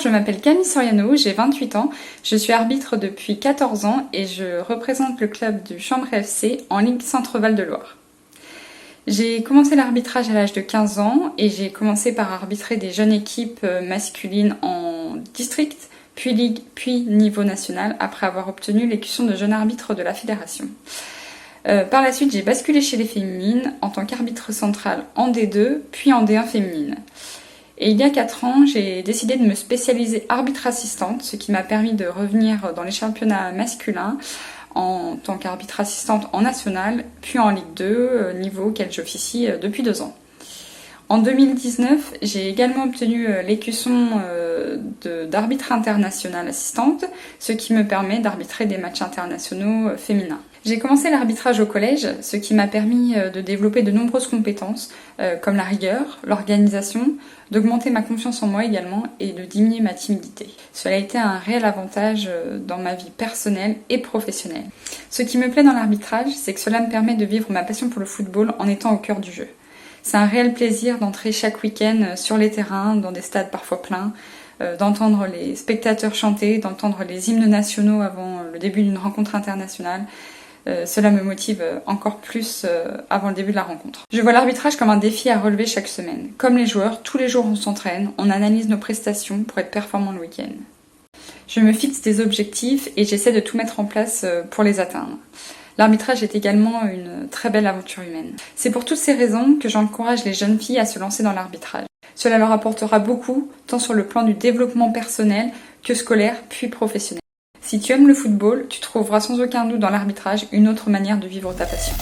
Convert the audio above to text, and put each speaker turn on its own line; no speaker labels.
je m'appelle Camille Soriano, j'ai 28 ans, je suis arbitre depuis 14 ans et je représente le club du Chambray FC en Ligue Centre-Val de Loire. J'ai commencé l'arbitrage à l'âge de 15 ans et j'ai commencé par arbitrer des jeunes équipes masculines en district, puis ligue, puis niveau national, après avoir obtenu l'écusson de jeune arbitre de la fédération. Par la suite, j'ai basculé chez les féminines en tant qu'arbitre central en D2, puis en D1 féminine. Et il y a 4 ans, j'ai décidé de me spécialiser arbitre assistante, ce qui m'a permis de revenir dans les championnats masculins en tant qu'arbitre assistante en national, puis en Ligue 2, niveau auquel j'officie depuis 2 ans. En 2019, j'ai également obtenu l'écusson d'arbitre international assistante, ce qui me permet d'arbitrer des matchs internationaux féminins. J'ai commencé l'arbitrage au collège, ce qui m'a permis de développer de nombreuses compétences, comme la rigueur, l'organisation, d'augmenter ma confiance en moi également et de diminuer ma timidité. Cela a été un réel avantage dans ma vie personnelle et professionnelle. Ce qui me plaît dans l'arbitrage, c'est que cela me permet de vivre ma passion pour le football en étant au cœur du jeu. C'est un réel plaisir d'entrer chaque week-end sur les terrains, dans des stades parfois pleins, d'entendre les spectateurs chanter, d'entendre les hymnes nationaux avant le début d'une rencontre internationale. Cela me motive encore plus avant le début de la rencontre. Je vois l'arbitrage comme un défi à relever chaque semaine. Comme les joueurs, tous les jours on s'entraîne, on analyse nos prestations pour être performant le week-end. Je me fixe des objectifs et j'essaie de tout mettre en place pour les atteindre. L'arbitrage est également une très belle aventure humaine. C'est pour toutes ces raisons que j'encourage les jeunes filles à se lancer dans l'arbitrage. Cela leur apportera beaucoup, tant sur le plan du développement personnel que scolaire, puis professionnel. Si tu aimes le football, tu trouveras sans aucun doute dans l'arbitrage une autre manière de vivre ta passion.